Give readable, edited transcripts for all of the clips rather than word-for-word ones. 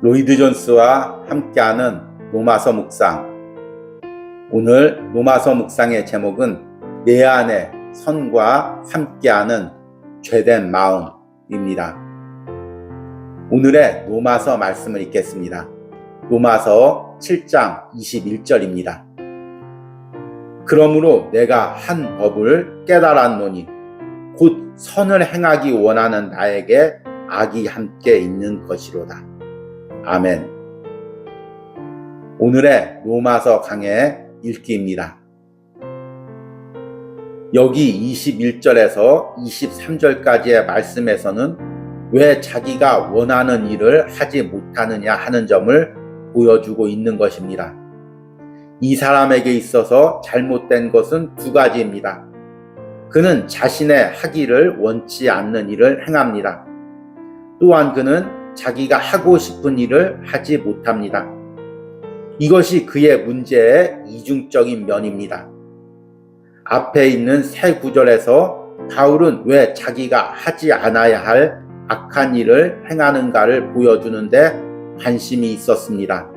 로이드 존스와 함께하는 로마서 묵상. 오늘 로마서 묵상의 제목은 내 안에 선과 함께하는 죄된 마음입니다. 오늘의 로마서 말씀을 읽겠습니다. 로마서 7장 21절입니다. 그러므로 내가 한 법을 깨달았노니 곧 선을 행하기 원하는 나에게 악이 함께 있는 것이로다. 아멘. 오늘의 로마서 강의 읽기입니다. 여기 21절에서 23절까지의 말씀에서는 왜 자기가 원하는 일을 하지 못하느냐 하는 점을 보여주고 있는 것입니다. 이 사람에게 있어서 잘못된 것은 두 가지입니다. 그는 자신의 하기를 원치 않는 일을 행합니다. 또한 그는 자기가 하고 싶은 일을 하지 못합니다. 이것이 그의 문제의 이중적인 면입니다. 앞에 있는 세 구절에서 바울은 왜 자기가 하지 않아야 할 악한 일을 행하는가를 보여주는데 관심이 있었습니다.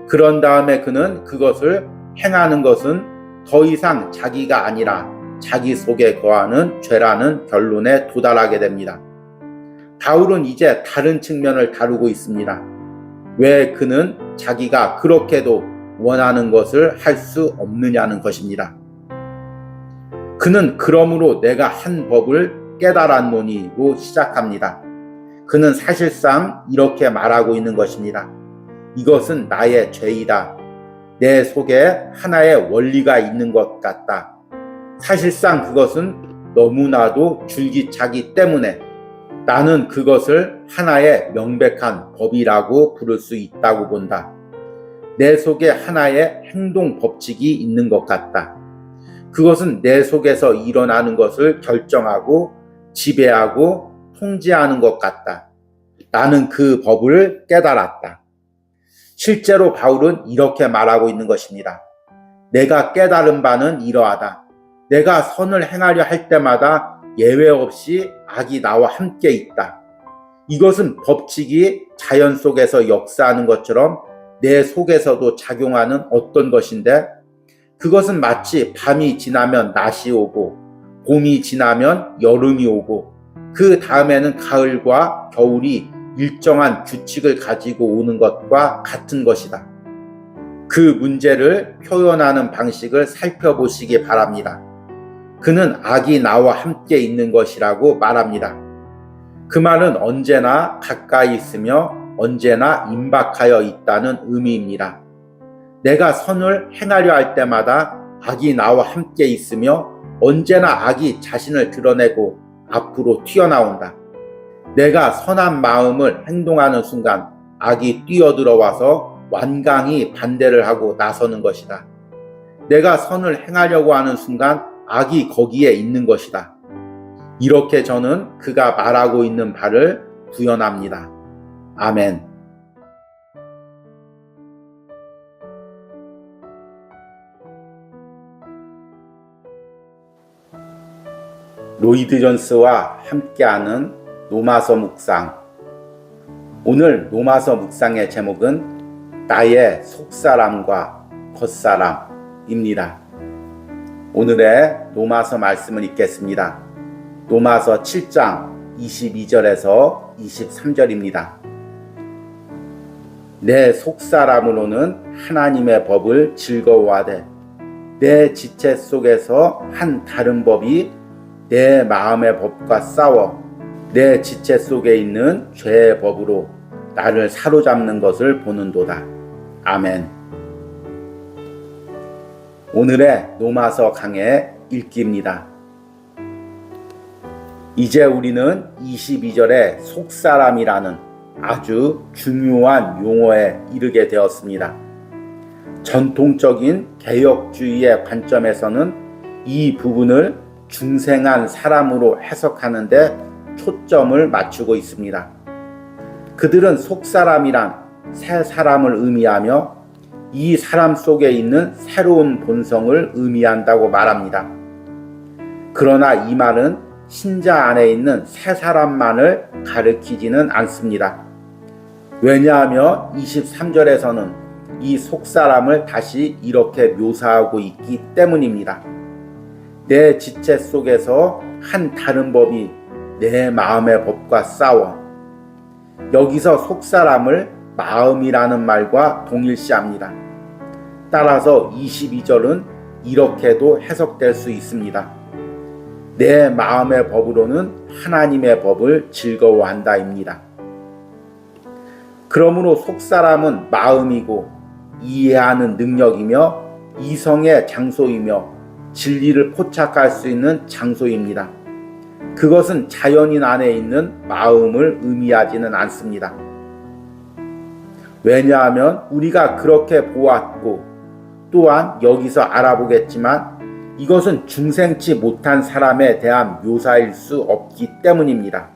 그런 다음에 그는 그것을 행하는 것은 더 이상 자기가 아니라 자기 속에 거하는 죄라는 결론에 도달하게 됩니다. 바울은 이제 다른 측면을 다루고 있습니다. 왜 그는 자기가 그렇게도 원하는 것을 할 수 없느냐는 것입니다. 그는 그러므로 내가 한 법을 깨달았노니로 시작합니다. 그는 사실상 이렇게 말하고 있는 것입니다. 이것은 나의 죄이다. 내 속에 하나의 원리가 있는 것 같다. 사실상 그것은 너무나도 줄기차기 때문에 나는 그것을 하나의 명백한 법이라고 부를 수 있다고 본다. 내 속에 하나의 행동 법칙이 있는 것 같다. 그것은 내 속에서 일어나는 것을 결정하고 지배하고 통제하는 것 같다. 나는 그 법을 깨달았다. 실제로 바울은 이렇게 말하고 있는 것입니다. 내가 깨달은 바는 이러하다. 내가 선을 행하려 할 때마다 예외 없이 악이 나와 함께 있다. 이것은 법칙이 자연 속에서 역사하는 것처럼 내 속에서도 작용하는 어떤 것인데 그것은 마치 밤이 지나면 낮이 오고 봄이 지나면 여름이 오고 그 다음에는 가을과 겨울이 일정한 규칙을 가지고 오는 것과 같은 것이다. 그 문제를 표현하는 방식을 살펴보시기 바랍니다. 그는 악이 나와 함께 있는 것이라고 말합니다. 그 말은 언제나 가까이 있으며 언제나 임박하여 있다는 의미입니다. 내가 선을 행하려 할 때마다 악이 나와 함께 있으며 언제나 악이 자신을 드러내고 앞으로 튀어나온다. 내가 선한 마음을 행동하는 순간 악이 뛰어들어와서 완강히 반대를 하고 나서는 것이다. 내가 선을 행하려고 하는 순간 악이 거기에 있는 것이다. 이렇게 저는 그가 말하고 있는 바를 구현합니다. 아멘. 로이드 존스와 함께하는 로마서 묵상. 오늘 로마서 묵상의 제목은 나의 속사람과 겉사람입니다. 오늘의 로마서 말씀을 읽겠습니다. 로마서 7장 22절에서 23절입니다. 내 속사람으로는 하나님의 법을 즐거워하되 내 지체 속에서 한 다른 법이 내 마음의 법과 싸워 내 지체 속에 있는 죄의 법으로 나를 사로잡는 것을 보는도다. 아멘. 오늘의 로마서 강의 읽기입니다. 이제 우리는 22절의 속사람이라는 아주 중요한 용어에 이르게 되었습니다. 전통적인 개혁주의의 관점에서는 이 부분을 중생한 사람으로 해석하는 데 초점을 맞추고 있습니다. 그들은 속사람이란 새 사람을 의미하며 이 사람 속에 있는 새로운 본성을 의미한다고 말합니다. 그러나 이 말은 신자 안에 있는 새 사람만을 가리키지는 않습니다. 왜냐하면 23절에서는 이 속사람을 다시 이렇게 묘사하고 있기 때문입니다. 내 지체 속에서 한 다른 법이 내 마음의 법과 싸워. 여기서 속사람을 마음이라는 말과 동일시합니다. 따라서 22절은 이렇게도 해석될 수 있습니다. 내 마음의 법으로는 하나님의 법을 즐거워한다입니다. 그러므로 속사람은 마음이고 이해하는 능력이며 이성의 장소이며 진리를 포착할 수 있는 장소입니다. 그것은 자연인 안에 있는 마음을 의미하지는 않습니다. 왜냐하면 우리가 그렇게 보았고 또한 여기서 알아보겠지만 이것은 중생치 못한 사람에 대한 묘사일 수 없기 때문입니다.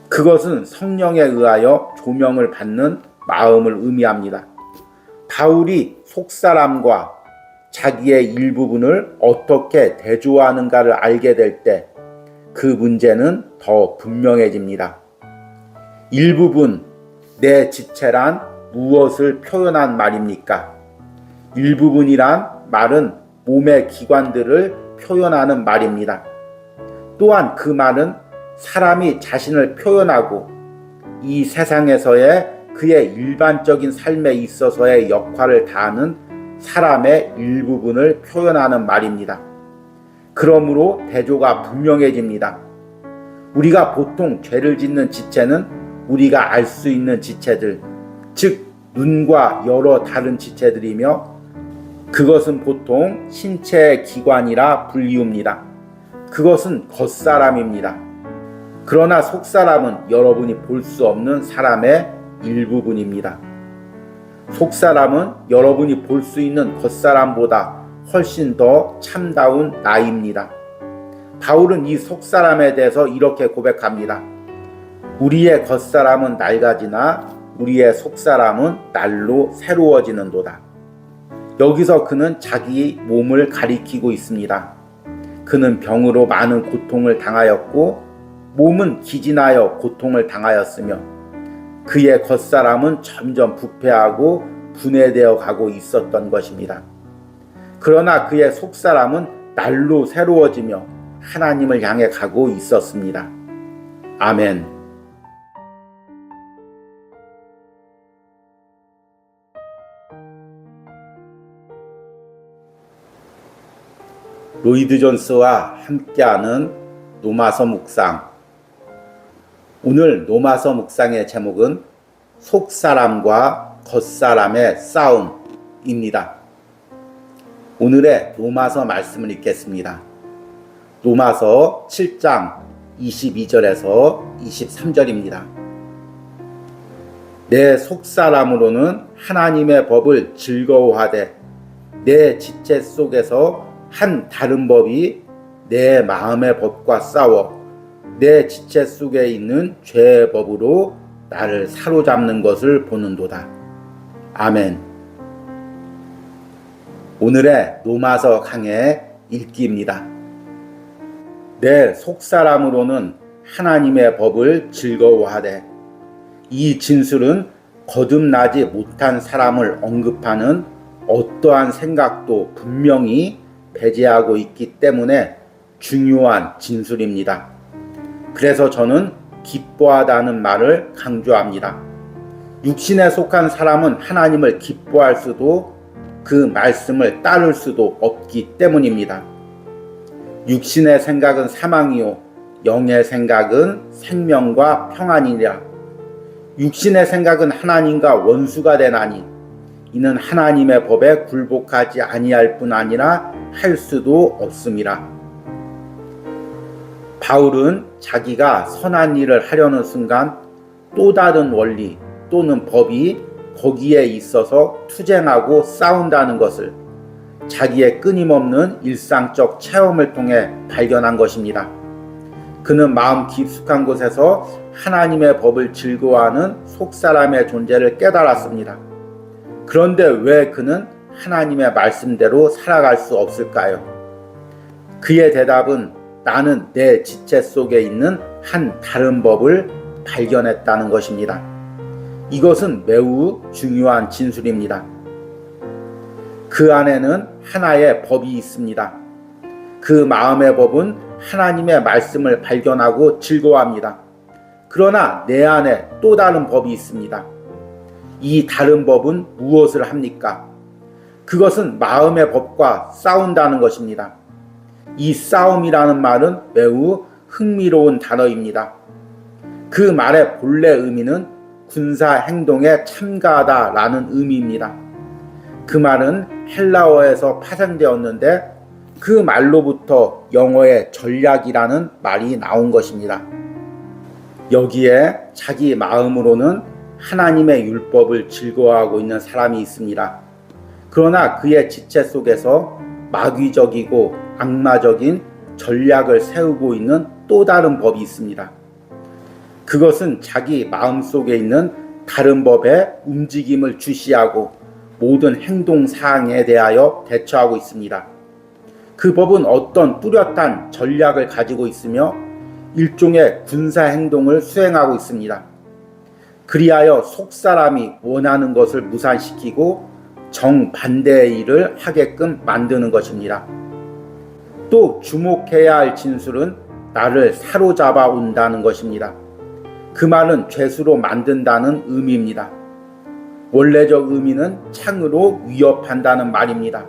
그것은 성령에 의하여 조명을 받는 마음을 의미합니다. 바울이 속사람과 자기의 일부분을 어떻게 대조하는가를 알게 될 때 그 문제는 더 분명해집니다. 일부분, 내 지체란 무엇을 표현한 말입니까? 일부분이란 말은 몸의 기관들을 표현하는 말입니다. 또한 그 말은 사람이 자신을 표현하고 이 세상에서의 그의 일반적인 삶에 있어서의 역할을 다하는 사람의 일부분을 표현하는 말입니다. 그러므로 대조가 분명해집니다. 우리가 보통 죄를 짓는 지체는 우리가 알 수 있는 지체들, 즉 눈과 여러 다른 지체들이며 그것은 보통 신체의 기관이라 불리웁니다. 그것은 겉사람입니다. 그러나 속사람은 여러분이 볼 수 없는 사람의 일부분입니다. 속사람은 여러분이 볼 수 있는 겉사람보다 훨씬 더 참다운 나입니다. 바울은 이 속사람에 대해서 이렇게 고백합니다. 우리의 겉사람은 낡아지나 우리의 속사람은 날로 새로워지는도다. 여기서 그는 자기 몸을 가리키고 있습니다. 그는 병으로 많은 고통을 당하였고 몸은 기진하여 고통을 당하였으며 그의 겉사람은 점점 부패하고 분해되어 가고 있었던 것입니다. 그러나 그의 속사람은 날로 새로워지며 하나님을 향해 가고 있었습니다. 아멘. 로이드 존스와 함께하는 노마서 묵상. 오늘 노마서 묵상의 제목은 속사람과 겉사람의 싸움입니다. 오늘의 노마서 말씀을 읽겠습니다. 노마서 7장 22절에서 23절입니다. 내 속사람으로는 하나님의 법을 즐거워하되 내 지체 속에서 한 다른 법이 내 마음의 법과 싸워 내 지체 속에 있는 죄의 법으로 나를 사로잡는 것을 보는도다. 아멘. 오늘의 노마서 강의 읽기입니다. 내 속사람으로는 하나님의 법을 즐거워하되 이 진술은 거듭나지 못한 사람을 언급하는 어떠한 생각도 분명히 배제하고 있기 때문에 중요한 진술입니다. 그래서 저는 기뻐하다는 말을 강조합니다. 육신에 속한 사람은 하나님을 기뻐할 수도 그 말씀을 따를 수도 없기 때문입니다. 육신의 생각은 사망이요 영의 생각은 생명과 평안이라. 육신의 생각은 하나님과 원수가 되나니 이는 하나님의 법에 굴복하지 아니할 뿐 아니라 할 수도 없음이라. 바울은 자기가 선한 일을 하려는 순간 또 다른 원리 또는 법이 거기에 있어서 투쟁하고 싸운다는 것을 자기의 끊임없는 일상적 체험을 통해 발견한 것입니다. 그는 마음 깊숙한 곳에서 하나님의 법을 즐거워하는 속사람의 존재를 깨달았습니다. 그런데 왜 그는 하나님의 말씀대로 살아갈 수 없을까요? 그의 대답은 나는 내 지체 속에 있는 한 다른 법을 발견했다는 것입니다. 이것은 매우 중요한 진술입니다. 그 안에는 하나의 법이 있습니다. 그 마음의 법은 하나님의 말씀을 발견하고 즐거워합니다. 그러나 내 안에 또 다른 법이 있습니다. 이 다른 법은 무엇을 합니까? 그것은 마음의 법과 싸운다는 것입니다. 이 싸움이라는 말은 매우 흥미로운 단어입니다. 그 말의 본래 의미는 군사 행동에 참가하다라는 의미입니다. 그 말은 헬라어에서 파생되었는데 그 말로부터 영어의 전략이라는 말이 나온 것입니다. 여기에 자기 마음으로는 하나님의 율법을 즐거워하고 있는 사람이 있습니다. 그러나 그의 지체 속에서 마귀적이고 악마적인 전략을 세우고 있는 또 다른 법이 있습니다. 그것은 자기 마음속에 있는 다른 법의 움직임을 주시하고 모든 행동 사항에 대하여 대처하고 있습니다. 그 법은 어떤 뚜렷한 전략을 가지고 있으며 일종의 군사 행동을 수행하고 있습니다. 그리하여 속사람이 원하는 것을 무산시키고 정반대의 일을 하게끔 만드는 것입니다. 또 주목해야 할 진술은 나를 사로잡아 온다는 것입니다. 그 말은 죄수로 만든다는 의미입니다. 원래적 의미는 창으로 위협한다는 말입니다.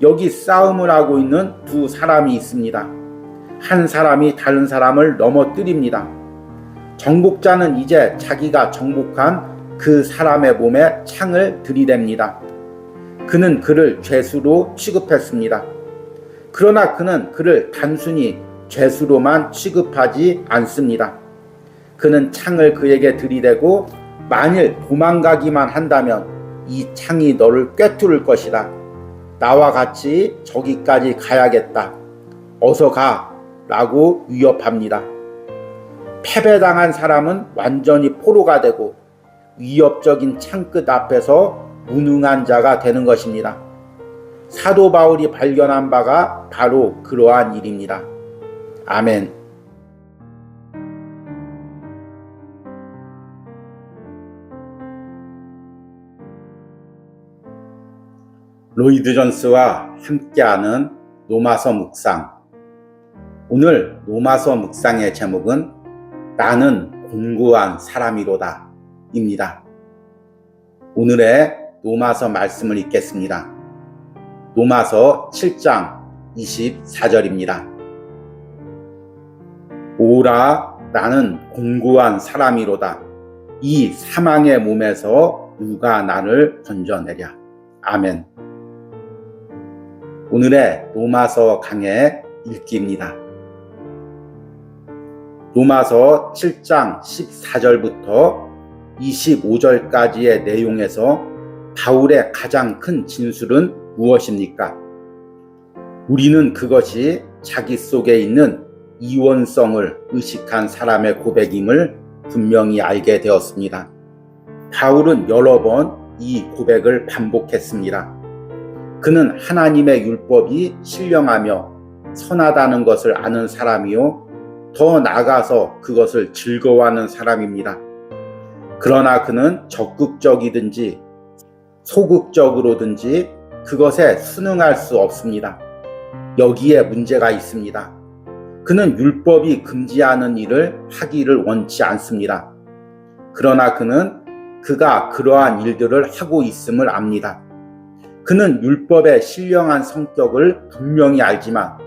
여기 싸움을 하고 있는 두 사람이 있습니다. 한 사람이 다른 사람을 넘어뜨립니다. 정복자는 이제 자기가 정복한 그 사람의 몸에 창을 들이댑니다. 그는 그를 죄수로 취급했습니다. 그러나 그는 그를 단순히 죄수로만 취급하지 않습니다. 그는 창을 그에게 들이대고 만일 도망가기만 한다면 이 창이 너를 꿰뚫을 것이다. 나와 같이 저기까지 가야겠다. 어서 가. 라고 위협합니다. 패배당한 사람은 완전히 포로가 되고 위협적인 창끝 앞에서 무능한 자가 되는 것입니다. 사도 바울이 발견한 바가 바로 그러한 일입니다. 아멘. 로이드 존스와 함께하는 로마서 묵상. 오늘 로마서 묵상의 제목은 나는 곤고한 사람이로다 입니다. 오늘의 로마서 말씀을 읽겠습니다. 로마서 7장 24절입니다. 오라 나는 곤고한 사람이로다. 이 사망의 몸에서 누가 나를 건져내랴. 아멘. 오늘의 로마서 강의 읽기입니다. 로마서 7장 14절부터 25절까지의 내용에서 바울의 가장 큰 진술은 무엇입니까? 우리는 그것이 자기 속에 있는 이원성을 의식한 사람의 고백임을 분명히 알게 되었습니다. 바울은 여러 번 이 고백을 반복했습니다. 그는 하나님의 율법이 신령하며 선하다는 것을 아는 사람이요, 더 나아가서 그것을 즐거워하는 사람입니다. 그러나 그는 적극적이든지 소극적으로든지 그것에 순응할 수 없습니다. 여기에 문제가 있습니다. 그는 율법이 금지하는 일을 하기를 원치 않습니다. 그러나 그는 그가 그러한 일들을 하고 있음을 압니다. 그는 율법의 신령한 성격을 분명히 알지만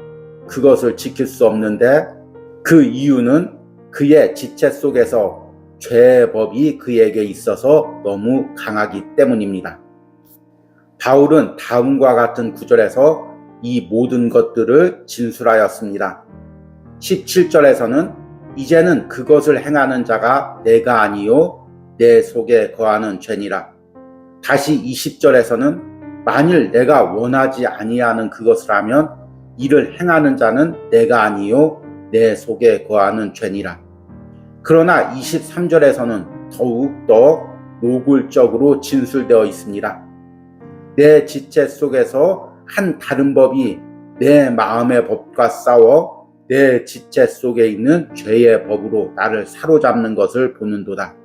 그것을 지킬 수 없는데 그 이유는 그의 지체 속에서 죄의 법이 그에게 있어서 너무 강하기 때문입니다. 바울은 다음과 같은 구절에서 이 모든 것들을 진술하였습니다. 17절에서는 이제는 그것을 행하는 자가 내가 아니요 내 속에 거하는 죄니라. 다시 20절에서는 만일 내가 원하지 아니하는 그것을 하면 이를 행하는 자는 내가 아니요 내 속에 거하는 죄니라. 그러나 23절에서는 더욱 더 노골적으로 진술되어 있습니다. 내 지체 속에서 한 다른 법이 내 마음의 법과 싸워 내 지체 속에 있는 죄의 법으로 나를 사로잡는 것을 보는도다.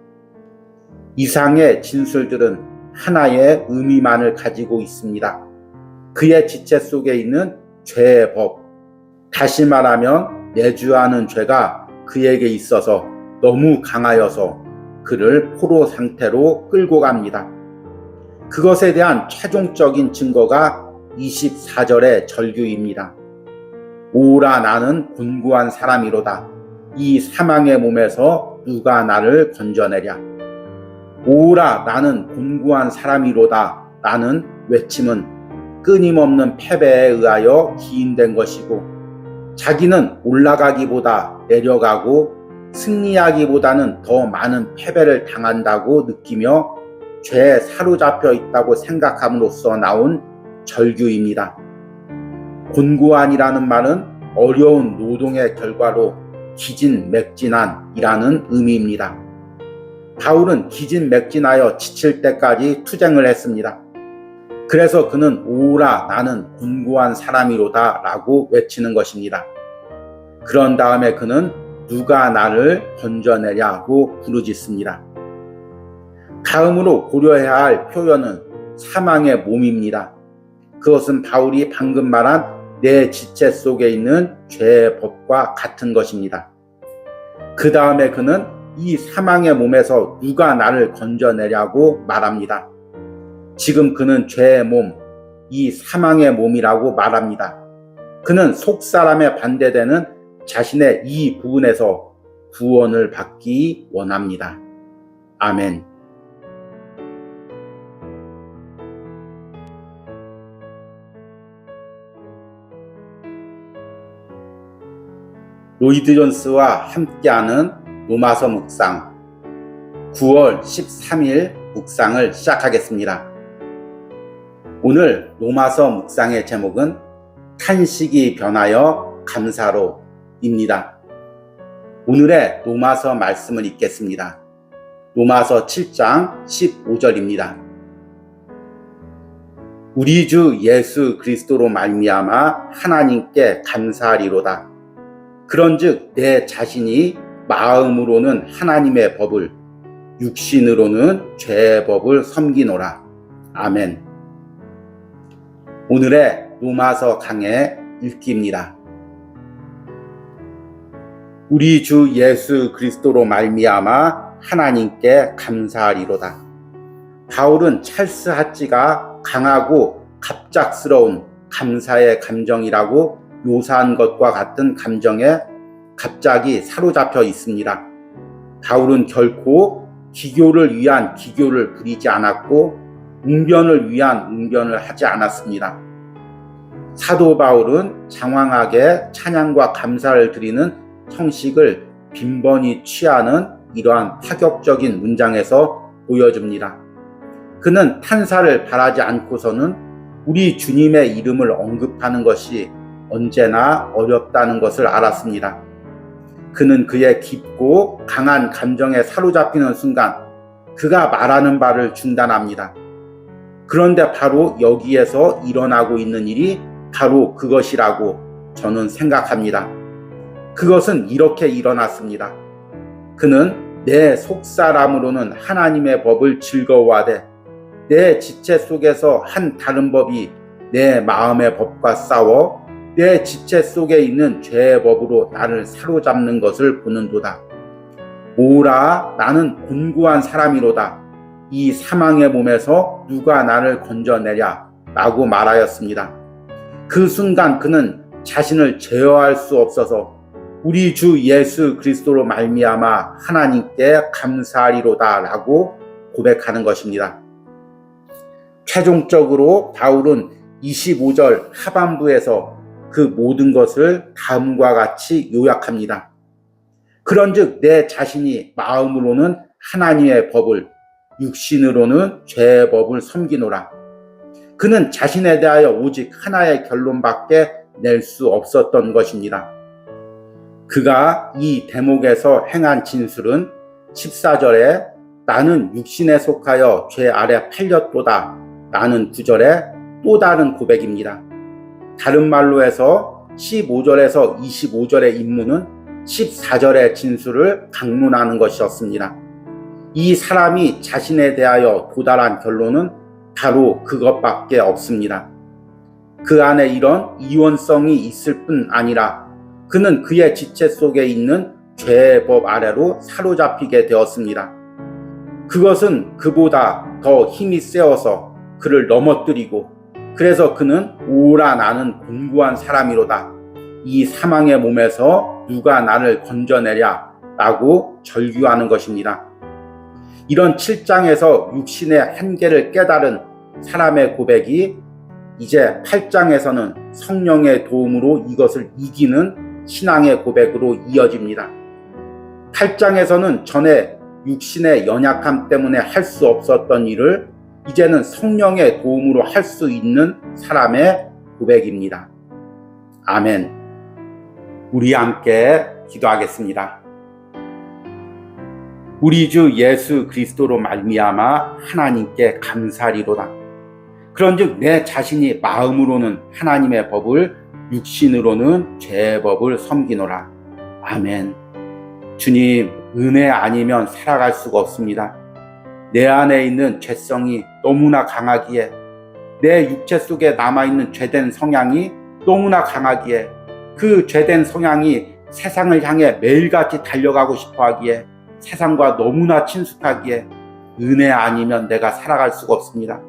이상의 진술들은 하나의 의미만을 가지고 있습니다. 그의 지체 속에 있는 죄의 법, 다시 말하면 내주하는 죄가 그에게 있어서 너무 강하여서 그를 포로 상태로 끌고 갑니다. 그것에 대한 최종적인 증거가 24절의 절규입니다. 오라 나는 곤고한 사람이로다. 이 사망의 몸에서 누가 나를 건져내랴. 오라 나는 곤고한 사람이로다. 라는 외침은 끊임없는 패배에 의하여 기인된 것이고 자기는 올라가기보다 내려가고 승리하기보다는 더 많은 패배를 당한다고 느끼며 죄에 사로잡혀 있다고 생각함으로써 나온 절규입니다. 곤고한이라는 말은 어려운 노동의 결과로 기진맥진한이라는 의미입니다. 바울은 기진맥진하여 지칠 때까지 투쟁을 했습니다. 그래서 그는 오라 나는 곤고한 사람이로다 라고 외치는 것입니다. 그런 다음에 그는 누가 나를 건져내냐고 부르짖습니다. 다음으로 고려해야 할 표현은 사망의 몸입니다. 그것은 바울이 방금 말한 내 지체 속에 있는 죄의 법과 같은 것입니다. 그 다음에 그는 이 사망의 몸에서 누가 나를 건져내냐고 말합니다. 지금 그는 죄의 몸, 이 사망의 몸이라고 말합니다. 그는 속사람에 반대되는 자신의 이 부분에서 구원을 받기 원합니다. 아멘. 로이드 존스와 함께하는 로마서 묵상 9월 13일 묵상을 시작하겠습니다. 오늘 로마서 묵상의 제목은 탄식이 변하여 감사로입니다. 오늘의 로마서 말씀을 읽겠습니다. 로마서 7장 15절입니다. 우리 주 예수 그리스도로 말미암아 하나님께 감사하리로다. 그런즉 내 자신이 마음으로는 하나님의 법을, 육신으로는 죄의 법을 섬기노라. 아멘. 오늘의 로마서 강의 읽기입니다. 우리 주 예수 그리스도로 말미암아 하나님께 감사하리로다. 바울은 찰스 하찌가 강하고 갑작스러운 감사의 감정이라고 묘사한 것과 같은 감정에 갑자기 사로잡혀 있습니다. 바울은 결코 기교를 위한 기교를 부리지 않았고 웅변을 위한 웅변을 하지 않았습니다. 사도 바울은 장황하게 찬양과 감사를 드리는 형식을 빈번히 취하는 이러한 파격적인 문장에서 보여줍니다. 그는 탄사를 바라지 않고서는 우리 주님의 이름을 언급하는 것이 언제나 어렵다는 것을 알았습니다. 그는 그의 깊고 강한 감정에 사로잡히는 순간 그가 말하는 바를 중단합니다. 그런데 바로 여기에서 일어나고 있는 일이 바로 그것이라고 저는 생각합니다. 그것은 이렇게 일어났습니다. 그는 내 속사람으로는 하나님의 법을 즐거워하되 내 지체 속에서 한 다른 법이 내 마음의 법과 싸워 내 지체 속에 있는 죄의 법으로 나를 사로잡는 것을 보는도다. 오라 나는 곤고한 사람이로다. 이 사망의 몸에서 누가 나를 건져내랴 라고 말하였습니다. 그 순간 그는 자신을 제어할 수 없어서 우리 주 예수 그리스도로 말미암아 하나님께 감사하리로다 라고 고백하는 것입니다. 최종적으로 바울은 25절 하반부에서 그 모든 것을 다음과 같이 요약합니다. 그런즉 내 자신이 마음으로는 하나님의 법을, 육신으로는 죄의 법을 섬기노라. 그는 자신에 대하여 오직 하나의 결론밖에 낼 수 없었던 것입니다. 그가 이 대목에서 행한 진술은 14절에 나는 육신에 속하여 죄 아래 팔렸도다 라는 구절의 또 다른 고백입니다. 다른 말로 해서 15절에서 25절의 임무는 14절의 진술을 강론하는 것이었습니다. 이 사람이 자신에 대하여 도달한 결론은 바로 그것밖에 없습니다. 그 안에 이런 이원성이 있을 뿐 아니라 그는 그의 지체 속에 있는 죄의 법 아래로 사로잡히게 되었습니다. 그것은 그보다 더 힘이 세어서 그를 넘어뜨리고 그래서 그는 오라 나는 공고한 사람이로다. 이 사망의 몸에서 누가 나를 건져내랴 라고 절규하는 것입니다. 이런 7장에서 육신의 한계를 깨달은 사람의 고백이 이제 8장에서는 성령의 도움으로 이것을 이기는 신앙의 고백으로 이어집니다. 8장에서는 전에 육신의 연약함 때문에 할 수 없었던 일을 이제는 성령의 도움으로 할 수 있는 사람의 고백입니다. 아멘. 우리 함께 기도하겠습니다. 우리 주 예수 그리스도로 말미암아 하나님께 감사리로다. 그런즉 내 자신이 마음으로는 하나님의 법을 육신으로는 죄의 법을 섬기노라. 아멘. 주님, 은혜 아니면 살아갈 수가 없습니다. 내 안에 있는 죄성이 너무나 강하기에 내 육체 속에 남아있는 죄된 성향이 너무나 강하기에 그 죄된 성향이 세상을 향해 매일같이 달려가고 싶어 하기에 세상과 너무나 친숙하기에 은혜 아니면 내가 살아갈 수가 없습니다.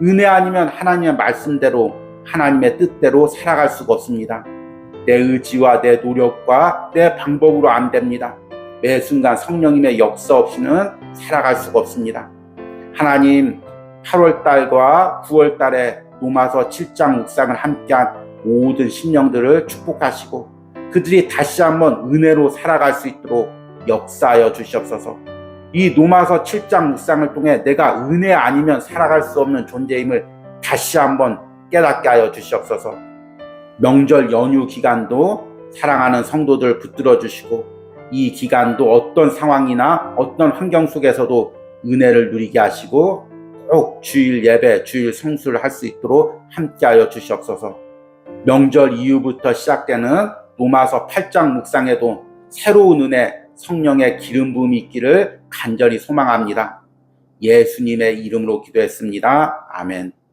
은혜 아니면 하나님의 말씀대로 하나님의 뜻대로 살아갈 수가 없습니다. 내 의지와 내 노력과 내 방법으로 안 됩니다. 매 순간 성령님의 역사 없이는 살아갈 수가 없습니다. 하나님 8월달과 9월달에 로마서 7장 묵상을 함께한 모든 심령들을 축복하시고 그들이 다시 한번 은혜로 살아갈 수 있도록 역사하여 주시옵소서. 이 로마서 7장 묵상을 통해 내가 은혜 아니면 살아갈 수 없는 존재임을 다시 한번 깨닫게 하여 주시옵소서. 명절 연휴 기간도 사랑하는 성도들 붙들어 주시고 이 기간도 어떤 상황이나 어떤 환경 속에서도 은혜를 누리게 하시고 꼭 주일 예배, 주일 성수를 할 수 있도록 함께하여 주시옵소서. 명절 이후부터 시작되는 로마서 8장 묵상에도 새로운 은혜, 성령의 기름 부음이 있기를 간절히 소망합니다. 예수님의 이름으로 기도했습니다. 아멘.